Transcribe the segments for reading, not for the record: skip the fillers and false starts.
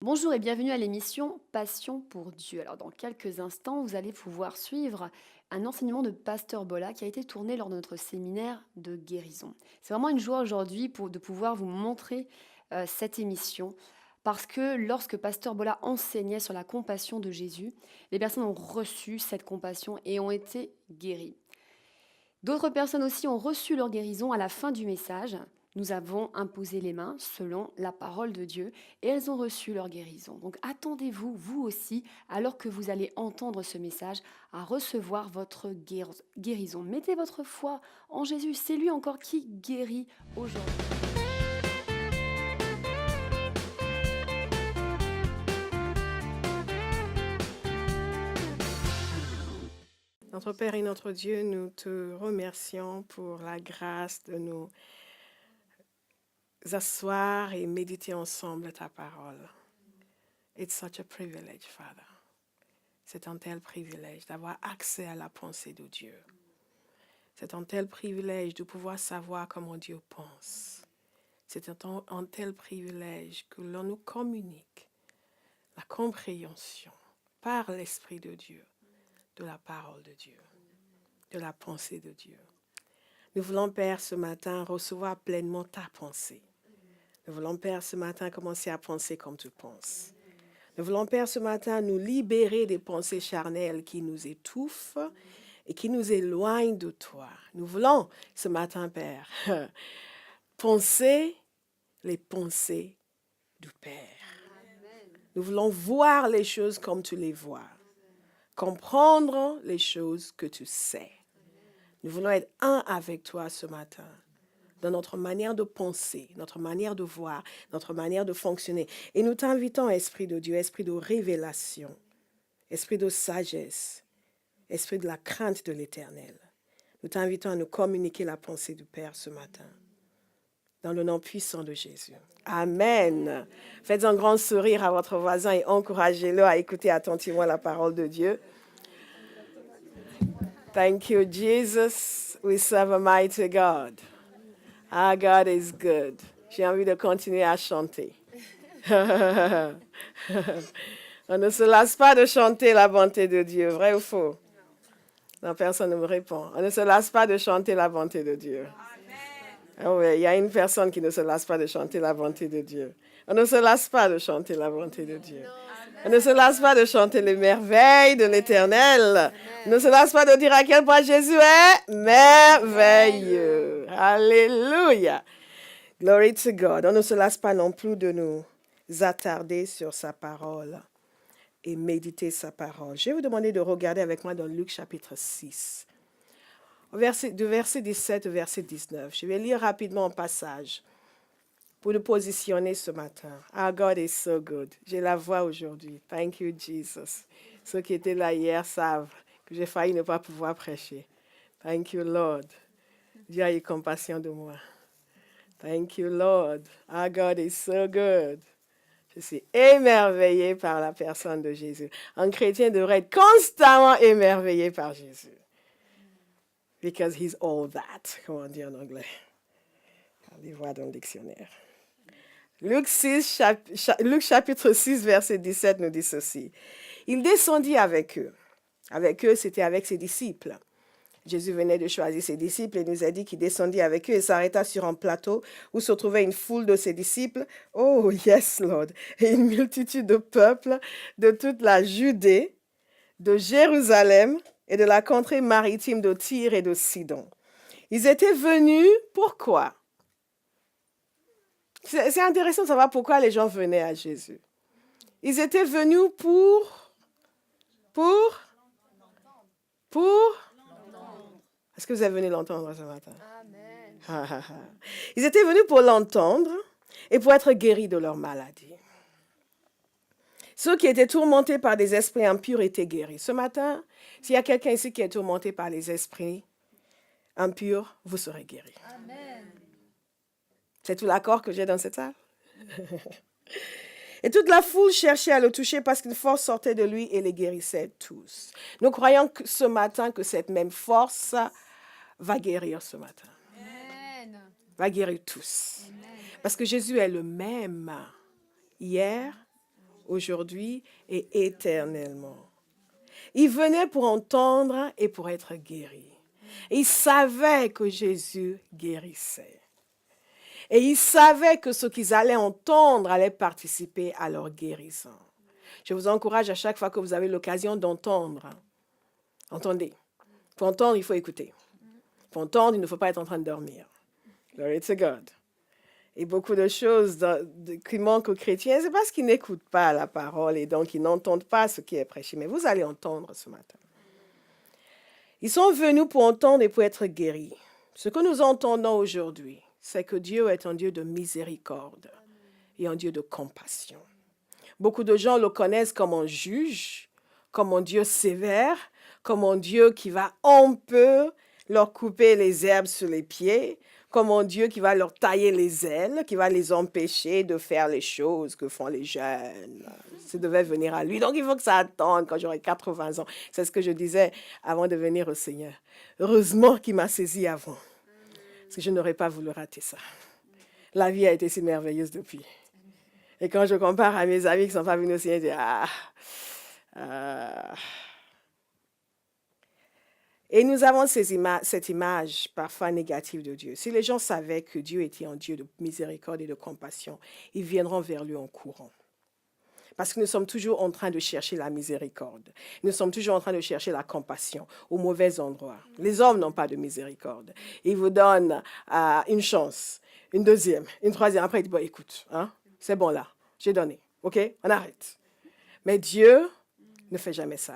Bonjour et bienvenue à l'émission Passion pour Dieu. Alors dans quelques instants, vous allez pouvoir suivre un enseignement de Pasteur Bola qui a été tourné lors de notre séminaire de guérison. C'est vraiment une joie aujourd'hui de pouvoir vous montrer cette émission parce que lorsque Pasteur Bola enseignait sur la compassion de Jésus, les personnes ont reçu cette compassion et ont été guéries. D'autres personnes aussi ont reçu leur guérison à la fin du message. Nous avons imposé les mains selon la parole de Dieu et elles ont reçu leur guérison. Donc attendez-vous, vous aussi, alors que vous allez entendre ce message, à recevoir votre guérison. Mettez votre foi en Jésus, c'est lui encore qui guérit aujourd'hui. Notre Père et notre Dieu, nous te remercions pour la grâce de nous asseoir et méditer ensemble ta parole. It's such a privilege, Father. C'est un tel privilège d'avoir accès à la pensée de Dieu. C'est un tel privilège de pouvoir savoir comment Dieu pense. C'est un tel privilège que l'on nous communique la compréhension par l'Esprit de Dieu de la parole de Dieu, de la pensée de Dieu. Nous voulons, Père, ce matin, recevoir pleinement ta pensée. Nous voulons, Père, ce matin, commencer à penser comme tu penses. Nous voulons, Père, ce matin, nous libérer des pensées charnelles qui nous étouffent et qui nous éloignent de toi. Nous voulons, ce matin, Père, penser les pensées du Père. Nous voulons voir les choses comme tu les vois, comprendre les choses que tu sais. Nous voulons être un avec toi ce matin, dans notre manière de penser, notre manière de voir, notre manière de fonctionner. Et nous t'invitons, Esprit de Dieu, Esprit de révélation, Esprit de sagesse, Esprit de la crainte de l'Éternel. Nous t'invitons à nous communiquer la pensée du Père ce matin, dans le nom puissant de Jésus. Amen. Faites un grand sourire à votre voisin et encouragez-le à écouter attentivement la parole de Dieu. Thank you, Jesus. We serve a mighty God. Our God is good. J'ai envie de continuer à chanter. On ne se lasse pas de chanter la bonté de Dieu, vrai ou faux? Non, personne ne me répond. On ne se lasse pas de chanter la bonté de Dieu. Ah oui, il y a une personne qui ne se lasse pas de chanter la bonté de Dieu. On ne se lasse pas de chanter la bonté de Dieu. On ne se lasse pas de chanter les merveilles de l'Éternel. On ne se lasse pas de dire à quel point Jésus est merveilleux. Alléluia. Glory to God. On ne se lasse pas non plus de nous attarder sur sa parole et méditer sa parole. Je vais vous demander de regarder avec moi dans Luc chapitre 6, de verset 17 au verset 19. Je vais lire rapidement un passage pour nous positionner ce matin. Our God is so good. J'ai la voix aujourd'hui. Thank you, Jesus. Ceux qui étaient là hier savent que j'ai failli ne pas pouvoir prêcher. Thank you, Lord. Dieu a eu compassion de moi. Thank you, Lord. Our God is so good. Je suis émerveillée par la personne de Jésus. Un chrétien devrait être constamment émerveillé par Jésus. Because he's all that, comme on dit en anglais. Allez voir dans le dictionnaire. Luc chapitre 6, verset 17 nous dit ceci. Il descendit avec eux. Avec eux, c'était avec ses disciples. Jésus venait de choisir ses disciples et nous a dit qu'il descendit avec eux et s'arrêta sur un plateau où se trouvait une foule de ses disciples. Oh, yes, Lord. Et une multitude de peuples de toute la Judée, de Jérusalem et de la contrée maritime de Tyr et de Sidon. Ils étaient venus, pourquoi? C'est intéressant de savoir pourquoi les gens venaient à Jésus. Ils étaient venus pour Est-ce que vous êtes venus l'entendre ce matin? Amen. Ils étaient venus pour l'entendre et pour être guéris de leur maladie. Ceux qui étaient tourmentés par des esprits impurs étaient guéris. Ce matin, s'il y a quelqu'un ici qui est tourmenté par les esprits impurs, vous serez guéris. Amen. C'est tout l'accord que j'ai dans cette salle? Et toute la foule cherchait à le toucher parce qu'une force sortait de lui et les guérissait tous. Nous croyons que ce matin que cette même force va guérir ce matin. Amen. Va guérir tous. Amen. Parce que Jésus est le même hier, aujourd'hui et éternellement. Il venait pour entendre et pour être guéri. Il savait que Jésus guérissait. Et il savait que ce qu'ils allaient entendre allait participer à leur guérison. Je vous encourage à chaque fois que vous avez l'occasion d'entendre. Entendez. Pour entendre, il faut écouter. Pour entendre, il ne faut pas être en train de dormir. Glory to God. Et beaucoup de choses qui manquent aux chrétiens, c'est parce qu'ils n'écoutent pas la parole et donc ils n'entendent pas ce qui est prêché. Mais vous allez entendre ce matin. Ils sont venus pour entendre et pour être guéris. Ce que nous entendons aujourd'hui, c'est que Dieu est un Dieu de miséricorde et un Dieu de compassion. Beaucoup de gens le connaissent comme un juge, comme un Dieu sévère, comme un Dieu qui va un peu leur couper les herbes sur les pieds, comme un Dieu qui va leur tailler les ailes, qui va les empêcher de faire les choses que font les jeunes. Ça devait venir à lui. Donc, il faut que ça attende quand j'aurai 80 ans. C'est ce que je disais avant de venir au Seigneur. Heureusement qu'il m'a saisi avant. Parce que je n'aurais pas voulu rater ça. La vie a été si merveilleuse depuis. Et quand je compare à mes amis qui ne sont pas venus au Seigneur, je dis, Et nous avons cette image parfois négative de Dieu. Si les gens savaient que Dieu était un Dieu de miséricorde et de compassion, ils viendront vers lui en courant. Parce que nous sommes toujours en train de chercher la miséricorde. Nous sommes toujours en train de chercher la compassion au mauvais endroit. Les hommes n'ont pas de miséricorde. Ils vous donnent une chance, une deuxième, une troisième. Après, ils disent, bon, écoute, c'est bon là, j'ai donné. OK, on arrête. Mais Dieu ne fait jamais ça.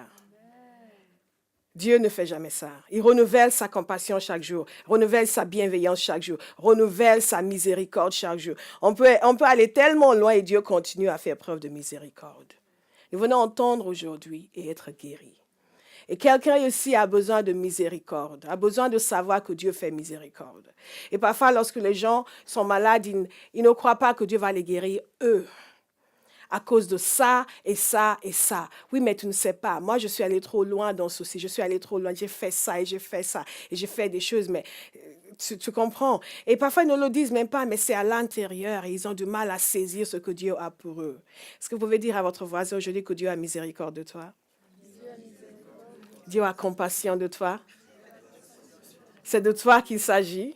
Dieu ne fait jamais ça. Il renouvelle sa compassion chaque jour, renouvelle sa bienveillance chaque jour, renouvelle sa miséricorde chaque jour. On peut aller tellement loin et Dieu continue à faire preuve de miséricorde. Nous venons entendre aujourd'hui et être guéris. Et quelqu'un ici a besoin de miséricorde, a besoin de savoir que Dieu fait miséricorde. Et parfois, lorsque les gens sont malades, ils ne croient pas que Dieu va les guérir eux. À cause de ça et ça et ça. Oui, mais tu ne sais pas. Moi, je suis allée trop loin dans ceci. Je suis allée trop loin. J'ai fait ça et j'ai fait ça. Et j'ai fait des choses, mais tu comprends. Et parfois, ils ne le disent même pas, mais c'est à l'intérieur. Et ils ont du mal à saisir ce que Dieu a pour eux. Est-ce que vous pouvez dire à votre voisin aujourd'hui que Dieu a miséricorde de toi? Dieu a compassion de toi. C'est de toi qu'il s'agit.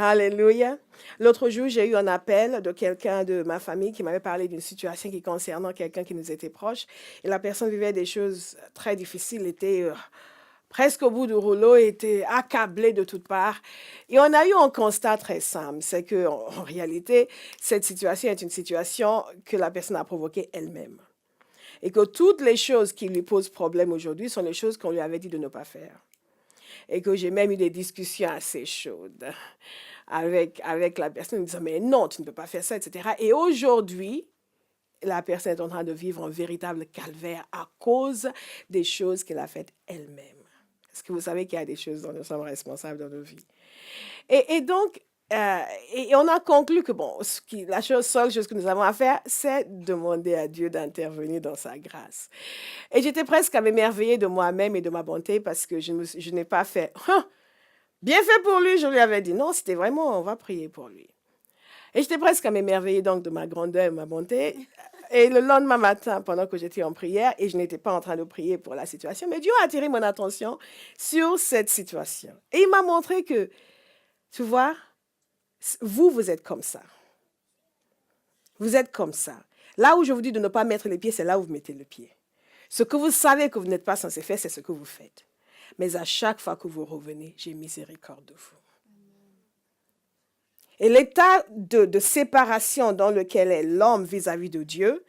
Alléluia. L'autre jour, j'ai eu un appel de quelqu'un de ma famille qui m'avait parlé d'une situation qui concernait quelqu'un qui nous était proche. Et la personne vivait des choses très difficiles, était presque au bout du rouleau, était accablée de toutes parts. Et on a eu un constat très simple, c'est qu'en réalité, cette situation est une situation que la personne a provoquée elle-même. Et que toutes les choses qui lui posent problème aujourd'hui sont les choses qu'on lui avait dit de ne pas faire. Et que j'ai même eu des discussions assez chaudes avec la personne, en disant, mais non, tu ne peux pas faire ça, etc. Et aujourd'hui, la personne est en train de vivre un véritable calvaire à cause des choses qu'elle a faites elle-même. Est-ce que vous savez qu'il y a des choses dont nous sommes responsables dans nos vies? Et donc, et on a conclu que, bon, la seule chose que nous avons à faire, c'est demander à Dieu d'intervenir dans sa grâce. Et j'étais presque à m'émerveiller de moi-même et de ma bonté parce que je n'ai pas fait bien fait pour lui, je lui avais dit. Non, c'était vraiment, on va prier pour lui. Et j'étais presque à m'émerveiller donc de ma grandeur et de ma bonté. Et le lendemain matin, pendant que j'étais en prière, et je n'étais pas en train de prier pour la situation, mais Dieu a attiré mon attention sur cette situation. Et il m'a montré que, tu vois, vous êtes comme ça. Vous êtes comme ça. Là où je vous dis de ne pas mettre les pieds, c'est là où vous mettez le pied. Ce que vous savez que vous n'êtes pas censé faire, c'est ce que vous faites. Mais à chaque fois que vous revenez, j'ai miséricorde de vous. Et l'état de séparation dans lequel est l'homme vis-à-vis de Dieu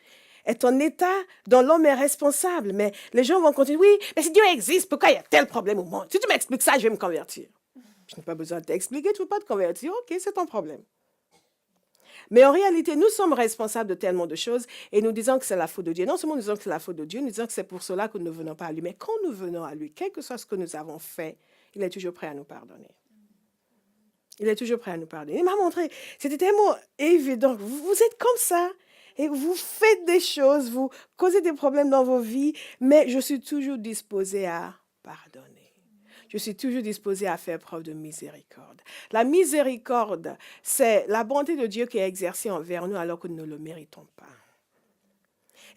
est un état dont l'homme est responsable. Mais les gens vont continuer, oui, mais si Dieu existe, pourquoi il y a tel problème au monde? Si tu m'expliques ça, je vais me convertir. Je n'ai pas besoin de t'expliquer, tu ne veux pas te convertir. Ok, c'est ton problème. Mais en réalité, nous sommes responsables de tellement de choses et nous disons que c'est la faute de Dieu. Non seulement nous disons que c'est la faute de Dieu, nous disons que c'est pour cela que nous ne venons pas à lui. Mais quand nous venons à lui, quel que soit ce que nous avons fait, il est toujours prêt à nous pardonner. Il est toujours prêt à nous pardonner. Il m'a montré, c'était tellement évident. Vous êtes comme ça et vous faites des choses, vous causez des problèmes dans vos vies, mais je suis toujours disposée à pardonner. Je suis toujours disposée à faire preuve de miséricorde. La miséricorde, c'est la bonté de Dieu qui est exercée envers nous alors que nous ne le méritons pas.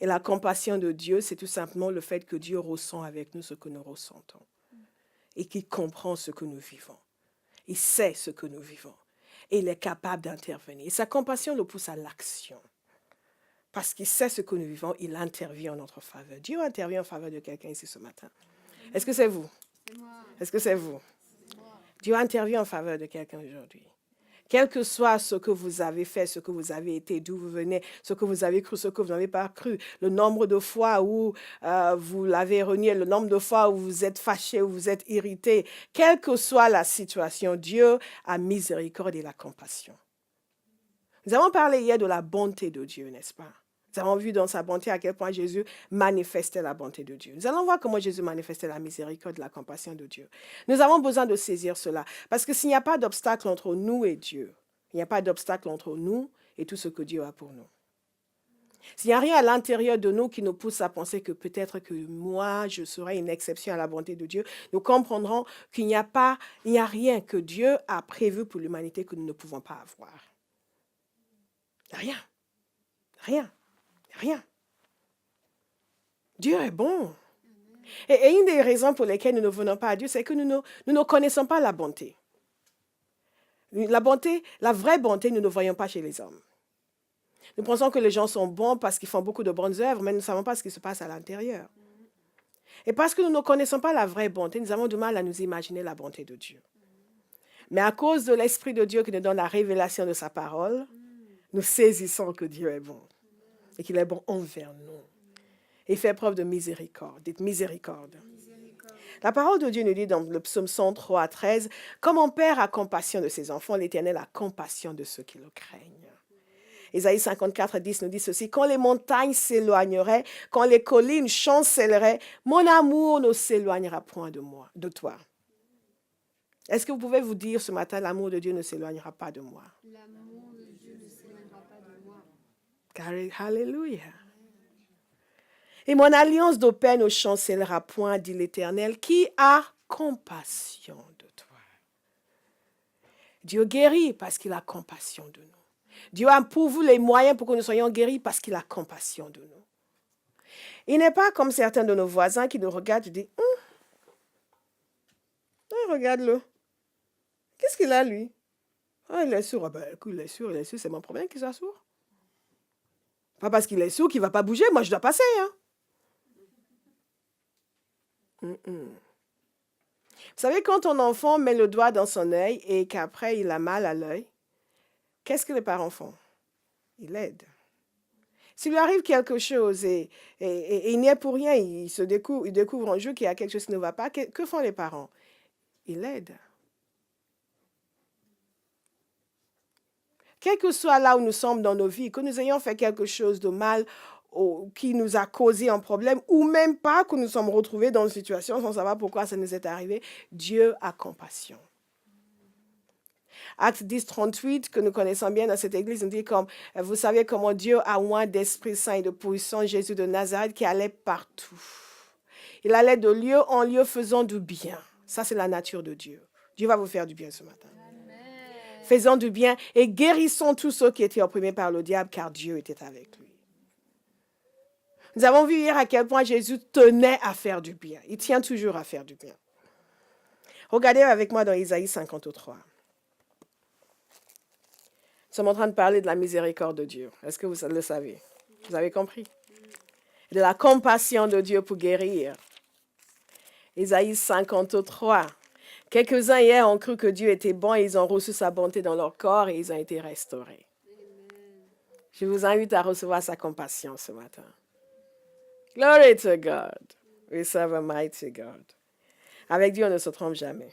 Et la compassion de Dieu, c'est tout simplement le fait que Dieu ressent avec nous ce que nous ressentons. Et qu'il comprend ce que nous vivons. Il sait ce que nous vivons. Et il est capable d'intervenir. Et sa compassion le pousse à l'action. Parce qu'il sait ce que nous vivons, il intervient en notre faveur. Dieu intervient en faveur de quelqu'un ici ce matin. Est-ce que c'est vous? Est-ce que c'est vous? Dieu intervient en faveur de quelqu'un aujourd'hui. Quel que soit ce que vous avez fait, ce que vous avez été, d'où vous venez, ce que vous avez cru, ce que vous n'avez pas cru, le nombre de fois où vous l'avez renié, le nombre de fois où vous êtes fâché, où vous êtes irrité, quelle que soit la situation, Dieu a miséricorde et la compassion. Nous avons parlé hier de la bonté de Dieu, n'est-ce pas? Nous avons vu dans sa bonté à quel point Jésus manifestait la bonté de Dieu. Nous allons voir comment Jésus manifestait la miséricorde, la compassion de Dieu. Nous avons besoin de saisir cela. Parce que s'il n'y a pas d'obstacle entre nous et Dieu, il n'y a pas d'obstacle entre nous et tout ce que Dieu a pour nous. S'il n'y a rien à l'intérieur de nous qui nous pousse à penser que peut-être que moi, je serai une exception à la bonté de Dieu, nous comprendrons qu'il n'y a rien que Dieu a prévu pour l'humanité que nous ne pouvons pas avoir. Rien. Rien. Rien. Dieu est bon. Et une des raisons pour lesquelles nous ne venons pas à Dieu, c'est que nous ne connaissons pas la bonté. La bonté, la vraie bonté, nous ne voyons pas chez les hommes. Nous pensons que les gens sont bons parce qu'ils font beaucoup de bonnes œuvres, mais nous ne savons pas ce qui se passe à l'intérieur. Et parce que nous ne connaissons pas la vraie bonté, nous avons du mal à nous imaginer la bonté de Dieu. Mais à cause de l'Esprit de Dieu qui nous donne la révélation de sa parole, nous saisissons que Dieu est bon. Et qu'il est bon envers nous. Et il fait preuve de miséricorde. Dites miséricorde. La parole de Dieu nous dit dans le psaume 103, 13, « Comme un père a compassion de ses enfants, l'Éternel a compassion de ceux qui le craignent. » Ésaïe 54, 10 nous dit ceci, « Quand les montagnes s'éloigneraient, quand les collines chancelleraient, mon amour ne s'éloignera point de toi. » Est-ce que vous pouvez vous dire ce matin, l'amour de Dieu ne s'éloignera pas de moi? L'amour de Dieu ne s'éloignera pas de moi. Alléluia. Et mon alliance de paix ne chancellera point, dit l'Éternel, qui a compassion de toi. Dieu guérit parce qu'il a compassion de nous. Dieu a pour vous les moyens pour que nous soyons guéris parce qu'il a compassion de nous. Il n'est pas comme certains de nos voisins qui nous regardent et disent regarde-le. Qu'est-ce qu'il a, lui? Il est sourd. Écoute, il est sourd, c'est mon problème qu'il soit sourd. Pas parce qu'il est sourd qu'il ne va pas bouger, moi je dois passer. Vous savez, quand ton enfant met le doigt dans son œil et qu'après il a mal à l'œil, qu'est-ce que les parents font? Ils l'aident. S'il lui arrive quelque chose et il n'y est pour rien, il découvre un jour qu'il y a quelque chose qui ne va pas, que font les parents? Ils l'aident. Quel que soit là où nous sommes dans nos vies, que nous ayons fait quelque chose de mal qui nous a causé un problème, ou même pas que nous sommes retrouvés dans une situation sans savoir pourquoi ça nous est arrivé, Dieu a compassion. Acte 10, 38, que nous connaissons bien dans cette église, nous dit comme, vous savez comment Dieu a oint d'Esprit Saint et de puissance Jésus de Nazareth qui allait partout. Il allait de lieu en lieu faisant du bien. Ça, c'est la nature de Dieu. Dieu va vous faire du bien ce matin. Faisons du bien et guérissons tous ceux qui étaient opprimés par le diable, car Dieu était avec lui. Nous avons vu hier à quel point Jésus tenait à faire du bien. Il tient toujours à faire du bien. Regardez avec moi dans Isaïe 53. Nous sommes en train de parler de la miséricorde de Dieu. Est-ce que vous le savez? Vous avez compris? De la compassion de Dieu pour guérir. Isaïe 53. Quelques-uns hier ont cru que Dieu était bon et ils ont reçu sa bonté dans leur corps et ils ont été restaurés. Je vous invite à recevoir sa compassion ce matin. Glory to God. We serve a mighty God. Avec Dieu, on ne se trompe jamais.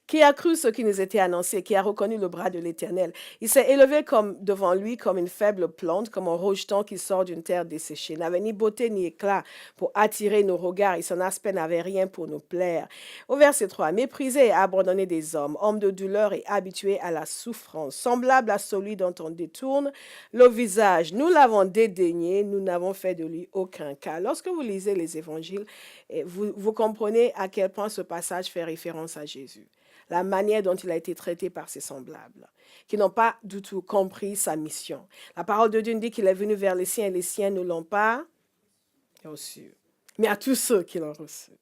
Qui a cru ce qui nous était annoncé, qui a reconnu le bras de l'Éternel. Il s'est élevé devant lui comme une faible plante, comme un rejeton qui sort d'une terre desséchée. Il n'avait ni beauté ni éclat pour attirer nos regards et son aspect n'avait rien pour nous plaire. Au verset 3, méprisé et abandonné des hommes, homme de douleur et habitué à la souffrance, semblable à celui dont on détourne le visage. Nous l'avons dédaigné, nous n'avons fait de lui aucun cas. Lorsque vous lisez les évangiles, vous comprenez à quel point ce passage fait référence à Jésus. la manière dont il a été traité par ses semblables, qui n'ont pas du tout compris sa mission. La parole de Dieu nous dit qu'il est venu vers les siens et les siens ne l'ont pas reçu. Mais à tous ceux qui l'ont reçu,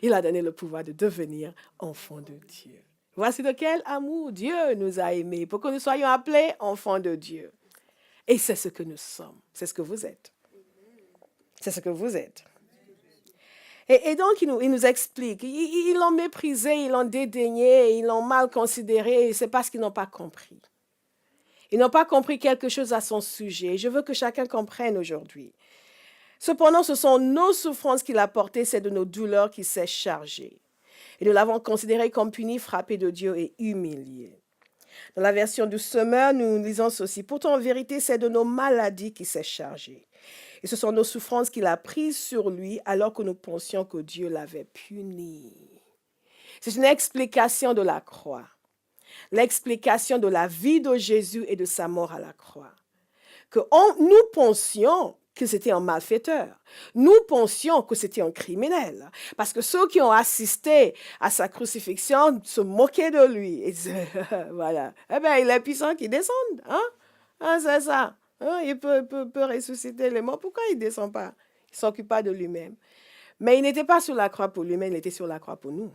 il a donné le pouvoir de devenir enfants de Dieu. Voici de quel amour Dieu nous a aimés, pour que nous soyons appelés enfants de Dieu. Et c'est ce que nous sommes, c'est ce que vous êtes. C'est ce que vous êtes. Et donc, il nous explique, ils l'ont méprisé, ils l'ont dédaigné, ils l'ont mal considéré, c'est parce qu'ils n'ont pas compris. Ils n'ont pas compris quelque chose à son sujet. Je veux que chacun comprenne aujourd'hui. Cependant, ce sont nos souffrances qu'il a portées, c'est de nos douleurs qu'il s'est chargé. Et nous l'avons considéré comme puni, frappé de Dieu et humilié. Dans la version du Semeur, nous lisons ceci. Pourtant, en vérité, c'est de nos maladies qu'il s'est chargé. Et ce sont nos souffrances qu'il a prises sur lui alors que nous pensions que Dieu l'avait puni. C'est une explication de la croix. L'explication de la vie de Jésus et de sa mort à la croix. Nous pensions que c'était un malfaiteur. Nous pensions que c'était un criminel. Parce que ceux qui ont assisté à sa crucifixion se moquaient de lui. Et disaient, voilà. Eh bien, il est puissant qu'il descende. Hein? Ah, c'est ça. Hein? Il peut ressusciter les morts. Pourquoi il ne descend pas? Il ne s'occupe pas de lui-même. Mais il n'était pas sur la croix pour lui-même, il était sur la croix pour nous.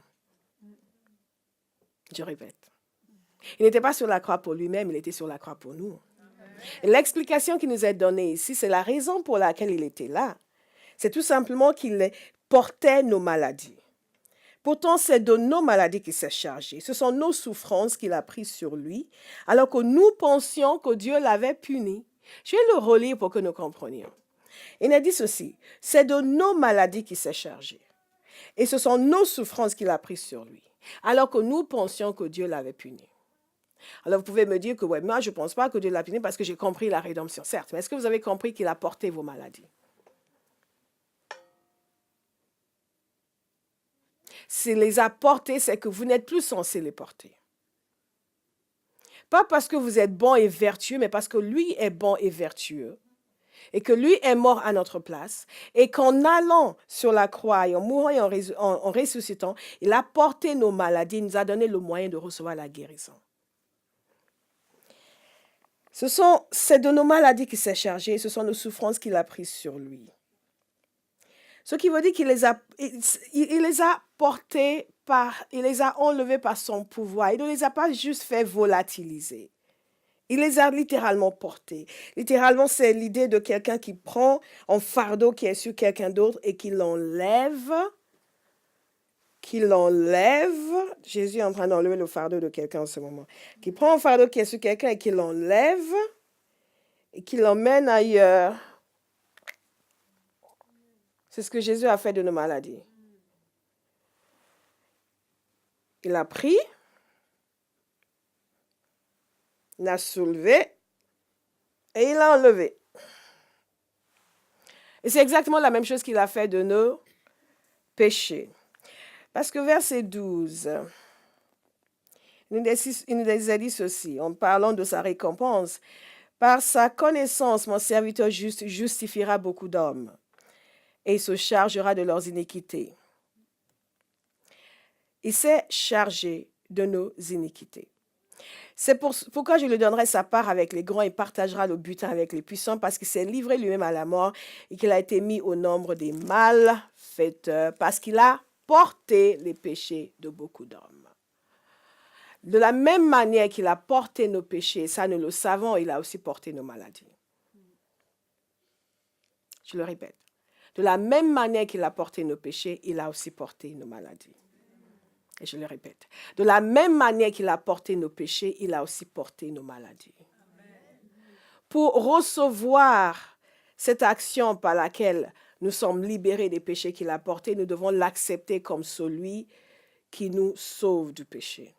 Je répète. Il n'était pas sur la croix pour lui-même, il était sur la croix pour nous. Et l'explication qui nous est donnée ici, c'est la raison pour laquelle il était là. C'est tout simplement qu'il portait nos maladies. Pourtant, c'est de nos maladies qu'il s'est chargé. Ce sont nos souffrances qu'il a prises sur lui, alors que nous pensions que Dieu l'avait puni. Je vais le relire pour que nous comprenions. Il a dit ceci, c'est de nos maladies qu'il s'est chargé. Et ce sont nos souffrances qu'il a prises sur lui, alors que nous pensions que Dieu l'avait puni. Alors vous pouvez me dire que moi je ne pense pas que Dieu l'a puni parce que j'ai compris la rédemption, certes. Mais est-ce que vous avez compris qu'il a porté vos maladies? S'il les a portées, c'est que vous n'êtes plus censé les porter. Pas parce que vous êtes bon et vertueux, mais parce que lui est bon et vertueux. Et que lui est mort à notre place. Et qu'en allant sur la croix et en mourant et en ressuscitant, il a porté nos maladies, il nous a donné le moyen de recevoir la guérison. C'est de nos maladies qu'il s'est chargé, ce sont nos souffrances qu'il a prises sur lui. Ce qui veut dire qu'il les a portées il les a enlevées par son pouvoir. Il ne les a pas juste fait volatiliser. Il les a littéralement portées. Littéralement, c'est l'idée de quelqu'un qui prend un fardeau qui est sur quelqu'un d'autre et qui l'enlève. Jésus est en train d'enlever le fardeau de quelqu'un en ce moment. Qui prend un fardeau qui est sur quelqu'un et qui l'enlève et qui l'emmène ailleurs. C'est ce que Jésus a fait de nos maladies. Il a pris, il l'a soulevé et il l'a enlevé. Et c'est exactement la même chose qu'il a fait de nos péchés. Parce que verset 12, il nous a dit ceci, en parlant de sa récompense. Par sa connaissance, mon serviteur juste justifiera beaucoup d'hommes et il se chargera de leurs iniquités. Il s'est chargé de nos iniquités. C'est pourquoi je lui donnerai sa part avec les grands et partagera le butin avec les puissants, parce qu'il s'est livré lui-même à la mort et qu'il a été mis au nombre des malfaiteurs, parce qu'il a porté les péchés de beaucoup d'hommes. De la même manière qu'il a porté nos péchés, ça nous le savons, il a aussi porté nos maladies. Je le répète. De la même manière qu'il a porté nos péchés, il a aussi porté nos maladies. Et je le répète. De la même manière qu'il a porté nos péchés, il a aussi porté nos maladies. Pour recevoir cette action par laquelle nous sommes libérés des péchés qu'il a portés, nous devons l'accepter comme celui qui nous sauve du péché.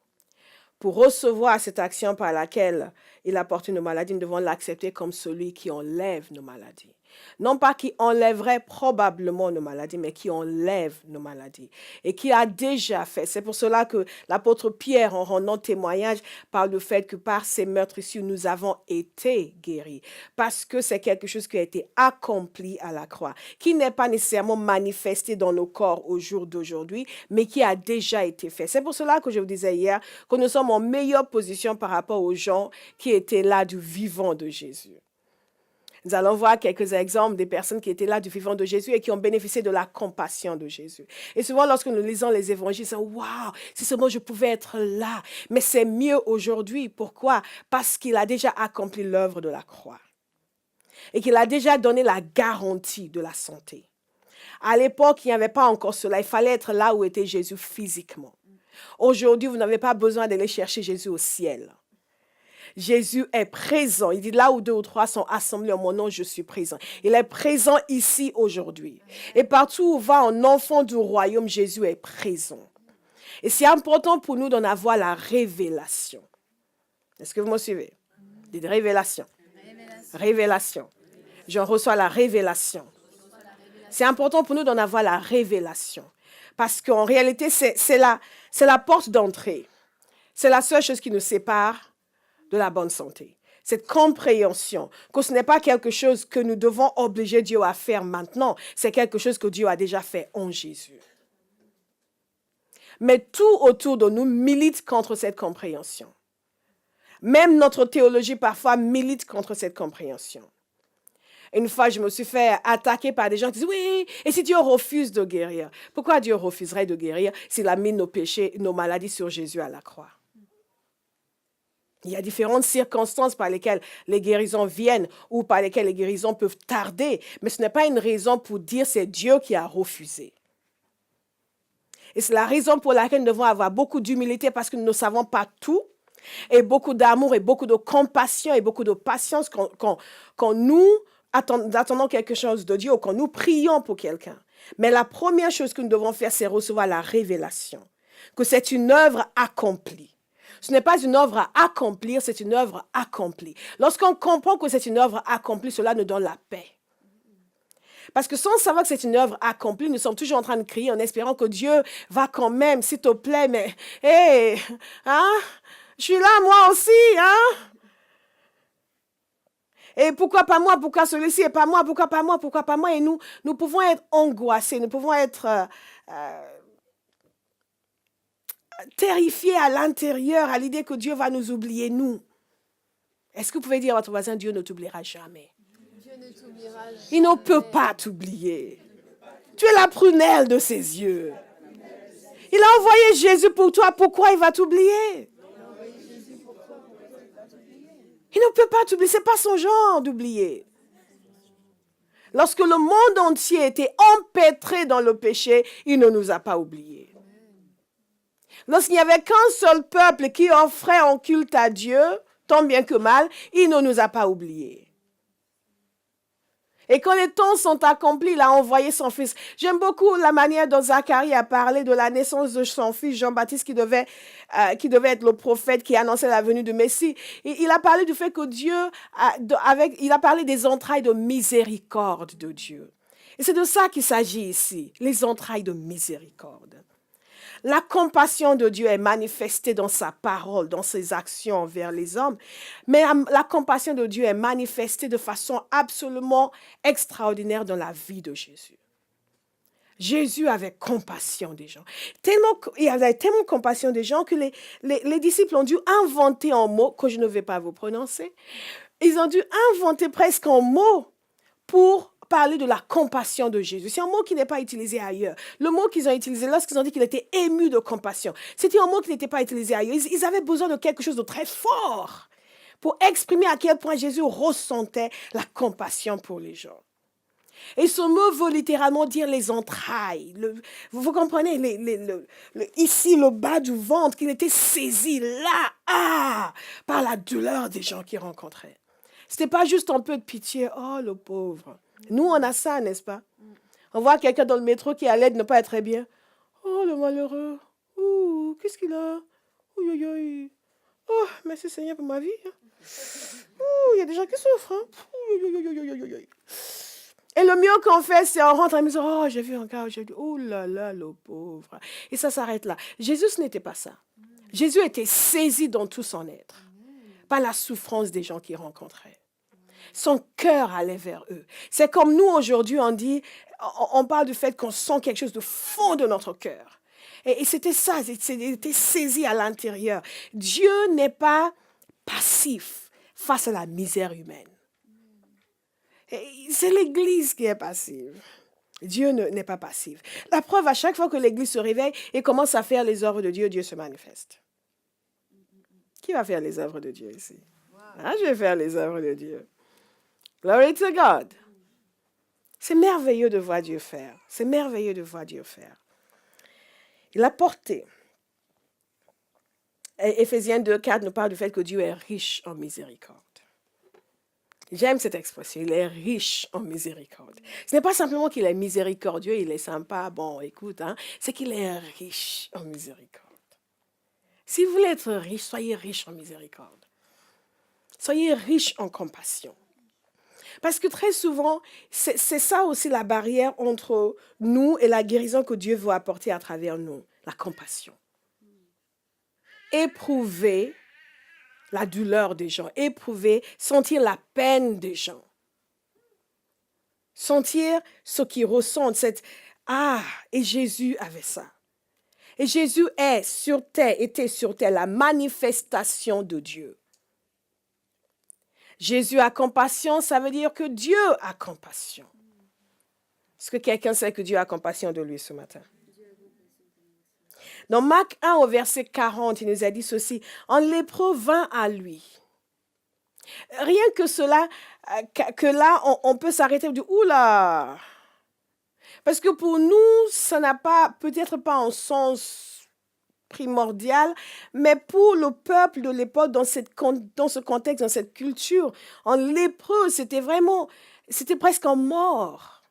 Pour recevoir cette action par laquelle il a porté nos maladies, nous devons l'accepter comme celui qui enlève nos maladies. Non pas qui enlèverait probablement nos maladies, mais qui enlève nos maladies. Et qui a déjà fait. C'est pour cela que l'apôtre Pierre, en rendant témoignage, parle du fait que par ces meurtrissures, nous avons été guéris. Parce que c'est quelque chose qui a été accompli à la croix, qui n'est pas nécessairement manifesté dans nos corps au jour d'aujourd'hui, mais qui a déjà été fait. C'est pour cela que je vous disais hier que nous sommes en meilleure position par rapport aux gens qui étaient là du vivant de Jésus. Nous allons voir quelques exemples des personnes qui étaient là du vivant de Jésus et qui ont bénéficié de la compassion de Jésus. Et souvent, lorsque nous lisons les évangiles, c'est « Waouh, si seulement je pouvais être là ». Mais c'est mieux aujourd'hui. Pourquoi? Parce qu'il a déjà accompli l'œuvre de la croix. Et qu'il a déjà donné la garantie de la santé. À l'époque, il n'y avait pas encore cela. Il fallait être là où était Jésus physiquement. Aujourd'hui, vous n'avez pas besoin d'aller chercher Jésus au ciel. Jésus est présent. Il dit là où 2 ou 3 sont assemblés en mon nom, je suis présent. Il est présent ici aujourd'hui. Et partout où va un enfant du royaume, Jésus est présent. Et c'est important pour nous d'en avoir la révélation. Est-ce que vous me suivez? Dites révélation. Révélation. J'en reçois la révélation. C'est important pour nous d'en avoir la révélation. Parce qu'en réalité, c'est la porte d'entrée. C'est la seule chose qui nous sépare de la bonne santé. Cette compréhension que ce n'est pas quelque chose que nous devons obliger Dieu à faire maintenant, c'est quelque chose que Dieu a déjà fait en Jésus. Mais tout autour de nous milite contre cette compréhension. Même notre théologie parfois milite contre cette compréhension. Une fois, je me suis fait attaquer par des gens qui disent « Oui, et si Dieu refuse de guérir? Pourquoi Dieu refuserait de guérir s'il a mis nos péchés, nos maladies sur Jésus à la croix? » Il y a différentes circonstances par lesquelles les guérisons viennent ou par lesquelles les guérisons peuvent tarder. Mais ce n'est pas une raison pour dire que c'est Dieu qui a refusé. Et c'est la raison pour laquelle nous devons avoir beaucoup d'humilité parce que nous ne savons pas tout. Et beaucoup d'amour et beaucoup de compassion et beaucoup de patience quand nous attendons quelque chose de Dieu ou quand nous prions pour quelqu'un. Mais la première chose que nous devons faire, c'est recevoir la révélation. Que c'est une œuvre accomplie. Ce n'est pas une œuvre à accomplir, c'est une œuvre accomplie. Lorsqu'on comprend que c'est une œuvre accomplie, cela nous donne la paix. Parce que sans savoir que c'est une œuvre accomplie, nous sommes toujours en train de crier en espérant que Dieu va quand même, s'il te plaît, mais, hé, je suis là moi aussi, Et pourquoi pas moi, pourquoi celui-ci et pas moi, pourquoi pas moi, et nous pouvons être angoissés, nous pouvons être terrifiés à l'intérieur à l'idée que Dieu va nous oublier, nous. Est-ce que vous pouvez dire à votre voisin, Dieu ne t'oubliera jamais? Dieu ne t'oubliera jamais. Il ne peut pas t'oublier. Tu es la prunelle de ses yeux. Il a envoyé Jésus pour toi, pourquoi il va t'oublier? Il ne peut pas t'oublier, ce n'est pas son genre d'oublier. Lorsque le monde entier était empêtré dans le péché, il ne nous a pas oubliés. Lorsqu'il n'y avait qu'un seul peuple qui offrait en culte à Dieu, tant bien que mal, il ne nous a pas oubliés. Et quand les temps sont accomplis, il a envoyé son fils. J'aime beaucoup la manière dont Zacharie a parlé de la naissance de son fils Jean-Baptiste qui devait être le prophète qui annonçait la venue du Messie. Et il a parlé du fait que Dieu, il a parlé des entrailles de miséricorde de Dieu. Et c'est de ça qu'il s'agit ici, les entrailles de miséricorde. La compassion de Dieu est manifestée dans sa parole, dans ses actions envers les hommes. Mais la compassion de Dieu est manifestée de façon absolument extraordinaire dans la vie de Jésus. Jésus avait compassion des gens. Il avait tellement compassion des gens que les disciples ont dû inventer un mot que je ne vais pas vous prononcer. Ils ont dû inventer presque un mot pour parler de la compassion de Jésus. C'est un mot qui n'est pas utilisé ailleurs. Le mot qu'ils ont utilisé lorsqu'ils ont dit qu'il était ému de compassion, c'était un mot qui n'était pas utilisé ailleurs. Ils avaient besoin de quelque chose de très fort pour exprimer à quel point Jésus ressentait la compassion pour les gens. Et ce mot veut littéralement dire les entrailles. Vous comprenez, ici, le bas du ventre, qu'il était saisi là, par la douleur des gens qu'il rencontrait. Ce n'était pas juste un peu de pitié. Oh, le pauvre. Nous, on a ça, n'est-ce pas? On voit quelqu'un dans le métro qui a l'air de ne pas être très bien. Oh, le malheureux. Ouh, qu'est-ce qu'il a? Ouh, ouh, ouh. Oh, merci Seigneur pour ma vie. Il y a des gens qui souffrent. Hein? Et le mieux qu'on fait, c'est on rentre à la maison. Oh, j'ai vu un gars, j'ai dit, oh là là, le pauvre. Et ça s'arrête là. Jésus, ce n'était pas ça. Jésus était saisi dans tout son être par la souffrance des gens qu'il rencontrait. Son cœur allait vers eux. C'est comme nous aujourd'hui, on parle du fait qu'on sent quelque chose de fond de notre cœur. Et c'était ça, c'était saisi à l'intérieur. Dieu n'est pas passif face à la misère humaine. C'est l'Église qui est passive. Dieu n'est pas passif. La preuve, à chaque fois que l'Église se réveille et commence à faire les œuvres de Dieu, Dieu se manifeste. Qui va faire les œuvres de Dieu ici? Ah, je vais faire les œuvres de Dieu. Glory to God. C'est merveilleux de voir Dieu faire. C'est merveilleux de voir Dieu faire. Il a porté. Éphésiens 2:4 nous parle du fait que Dieu est riche en miséricorde. J'aime cette expression, il est riche en miséricorde. Ce n'est pas simplement qu'il est miséricordieux, il est sympa, bon, écoute, hein, c'est qu'il est riche en miséricorde. Si vous voulez être riche, soyez riche en miséricorde. Soyez riche en compassion. Parce que très souvent, c'est ça aussi la barrière entre nous et la guérison que Dieu veut apporter à travers nous, la compassion. Éprouver la douleur des gens, éprouver, sentir la peine des gens. Sentir ce qu'ils ressentent, et Jésus avait ça. Et Jésus était sur terre la manifestation de Dieu. Jésus a compassion, ça veut dire que Dieu a compassion. Est-ce que quelqu'un sait que Dieu a compassion de lui ce matin? Dans Marc 1 au verset 40, il nous a dit ceci, un lépreux vint à lui. Rien que cela, que là, on peut s'arrêter et dire, oula! Parce que pour nous, ça n'a pas, peut-être pas un sens primordial, mais pour le peuple de l'époque, dans ce contexte, dans cette culture, en lépreux, c'était presque en mort.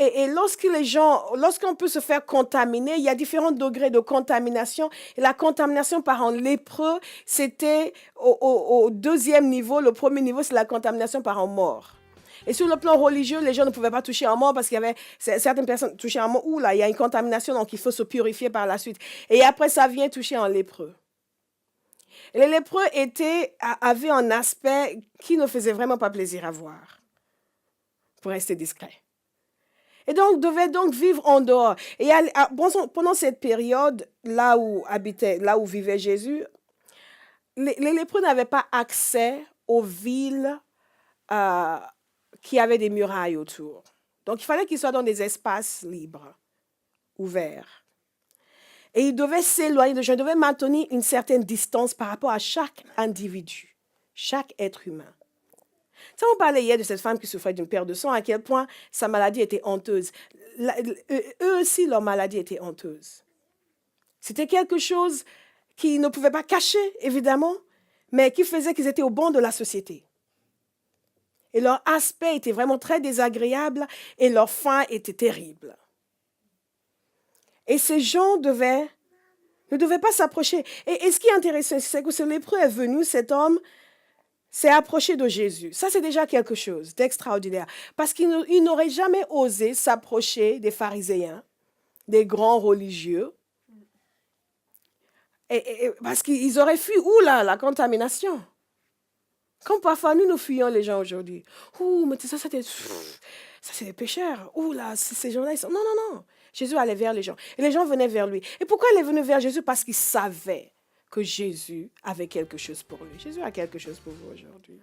Et lorsqu'on peut se faire contaminer, il y a différents degrés de contamination. Et la contamination par un lépreux, c'était au deuxième niveau. Le premier niveau, c'est la contamination par un mort. Et sur le plan religieux, les gens ne pouvaient pas toucher un mort parce qu'il y avait certaines personnes touchaient un mort. Oula, il y a une contamination, donc il faut se purifier par la suite. Et après, ça vient toucher un lépreux. Et les lépreux avaient un aspect qui ne faisait vraiment pas plaisir à voir, pour rester discret. Et donc, devait donc vivre en dehors. Et pendant cette période, là où vivait Jésus, les lépreux n'avaient pas accès aux villes qui avaient des murailles autour. Donc, il fallait qu'ils soient dans des espaces libres, ouverts. Et ils devaient s'éloigner de gens, ils devaient maintenir une certaine distance par rapport à chaque individu, chaque être humain. Ça, on parlait hier de cette femme qui souffrait d'une perte de sang, à quel point sa maladie était honteuse. Eux aussi, leur maladie était honteuse. C'était quelque chose qu'ils ne pouvaient pas cacher, évidemment, mais qui faisait qu'ils étaient au banc de la société. Et leur aspect était vraiment très désagréable et leur faim était terrible. Et ces gens ne devaient pas s'approcher. Et ce qui est intéressant, c'est que ce lépreux est venu, cet homme, s'est approché de Jésus. Ça, c'est déjà quelque chose d'extraordinaire. Parce qu'il n'aurait jamais osé s'approcher des pharisiens, des grands religieux. Parce qu'ils auraient fui, la contamination. Comme parfois, nous fuyons les gens aujourd'hui. Mais ça, c'est des pécheurs. Ces gens-là, ils sont... Non. Jésus allait vers les gens. Et les gens venaient vers lui. Et pourquoi il est venu vers Jésus? Parce qu'il savait que Jésus avait quelque chose pour lui. Jésus a quelque chose pour vous aujourd'hui.